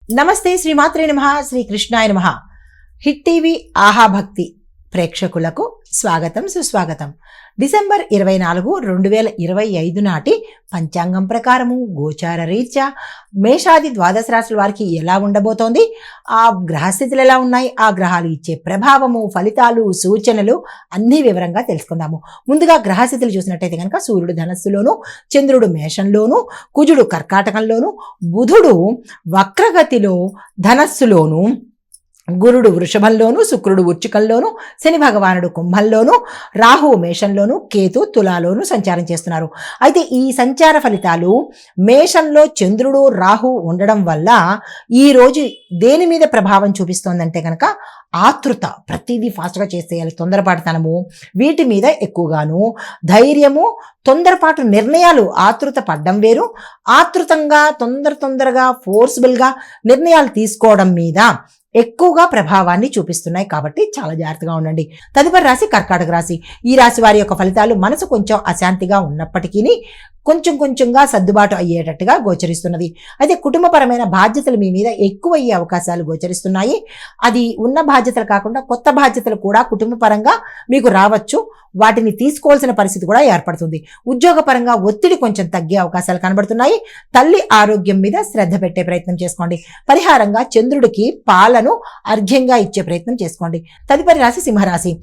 నమస్తే శ్రీమాత్రే నమః శ్రీ కృష్ణాయ నమః. హిట్ టీవీ ఆహా భక్తి ప్రేక్షకులకు స్వాగతం సుస్వాగతం. డిసెంబర్ 24, 2025 నాటి పంచాంగం ప్రకారము గోచార రీత్యా మేషాది ద్వాదశ రాశుల వారికి ఎలా ఉండబోతోంది, ఆ గ్రహస్థితులు ఎలా ఉన్నాయి, ఆ గ్రహాలు ఇచ్చే ప్రభావము, ఫలితాలు, సూచనలు అన్ని వివరంగా తెలుసుకుందాము. ముందుగా గ్రహస్థితులు చూసినట్టయితే కనుక సూర్యుడు ధనస్సులోను, చంద్రుడు మేషంలోను, కుజుడు కర్కాటకంలోను, బుధుడు వక్రగతిలో ధనస్సులోను, గురుడు వృషభంలోను, శుక్రుడు వృచ్చికంలోను, శని భగవానుడు కుంభంలోను, రాహువు మేషంలోను, కేతు తులాలోను సంచారం చేస్తున్నారు. అయితే ఈ సంచార ఫలితాలు మేషంలో చంద్రుడు రాహు ఉండడం వల్ల ఈ రోజు దేని మీద ప్రభావం చూపిస్తోందంటే కనుక ఆతృత, ప్రతిదీ ఫాస్ట్గా చేసేయాలి, తొందరపాటుతనము, వీటి మీద ఎక్కువగాను ధైర్యము, తొందరపాటు నిర్ణయాలు, ఆతృత పడ్డం వేరు, ఆతృతంగా తొందరగా ఫోర్స్బుల్గా నిర్ణయాలు తీసుకోవడం మీద ఎక్కువగా ప్రభావాన్ని చూపిస్తున్నాయి. కాబట్టి చాలా జాగ్రత్తగా ఉండండి. తదుపరి రాశి కర్కాటక రాశి. ఈ రాశి వారి యొక్క ఫలితాలు మనసు కొంచెం అశాంతిగా ఉన్నప్పటికీ కొంచెంగా సర్దుబాటు అయ్యేటట్టుగా గోచరిస్తున్నది. అయితే కుటుంబపరమైన బాధ్యతలు మీ మీద ఎక్కువ అయ్యే అవకాశాలు గోచరిస్తున్నాయి. అది ఉన్న బాధ్యతలు కాకుండా కొత్త బాధ్యతలు కూడా కుటుంబపరంగా మీకు రావచ్చు. వాటిని తీసుకోవాల్సిన పరిస్థితి కూడా ఏర్పడుతుంది. ఉద్యోగపరంగా ఒత్తిడి కొంచెం తగ్గే అవకాశాలు కనబడుతున్నాయి. తల్లి ఆరోగ్యం మీద శ్రద్ధ పెట్టే ప్రయత్నం చేసుకోండి. పరిహారంగా చంద్రుడికి పాలను అర్ఘ్యంగా ఇచ్చే ప్రయత్నం చేసుకోండి. తదుపరి రాశి సింహరాశి.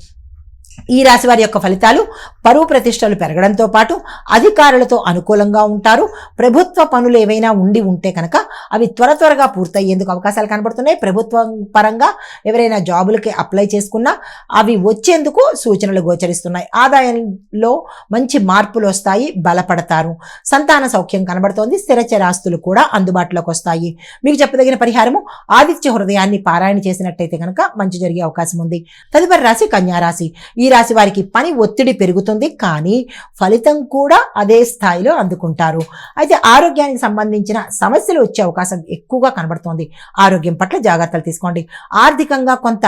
ఈ రాశి వారి యొక్క ఫలితాలు పరువు ప్రతిష్టలు పెరగడంతో పాటు అధికారులతో అనుకూలంగా ఉంటారు. ప్రభుత్వ పనులు ఏవైనా ఉంటే కనుక అవి త్వరగా పూర్తయ్యేందుకు అవకాశాలు కనబడుతున్నాయి. ప్రభుత్వం పరంగా ఎవరైనా జాబులకి అప్లై చేసుకున్నా అవి వచ్చేందుకు సూచనలు గోచరిస్తున్నాయి. ఆదాయంలో మంచి మార్పులు వస్తాయి, బలపడతారు. సంతాన సౌఖ్యం కనబడుతోంది. స్థిరచరాస్తులు కూడా అందుబాటులోకి వస్తాయి. మీకు చెప్పదగిన పరిహారము ఆదిత్య హృదయాన్ని పారాయణ చేసినట్టయితే కనుక మంచి జరిగే అవకాశం ఉంది. తదుపరి రాశి కన్యారాశి. ఈ రాశి వారికి పని ఒత్తిడి పెరుగుతుంది, కానీ ఫలితం కూడా అదే స్థాయిలో అందుకుంటారు. అయితే ఆరోగ్యానికి సంబంధించిన సమస్యలు వచ్చే అవకాశం ఎక్కువగా కనబడుతోంది. ఆరోగ్యం పట్ల జాగ్రత్తలు తీసుకోండి. ఆర్థికంగా కొంత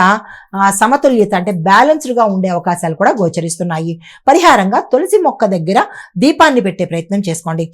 సమతుల్యత అంటే బ్యాలెన్స్డ్గా ఉండే అవకాశాలు కూడా గోచరిస్తున్నాయి. పరిహారంగా తులసి మొక్క దగ్గర దీపాన్ని పెట్టే ప్రయత్నం చేసుకోండి.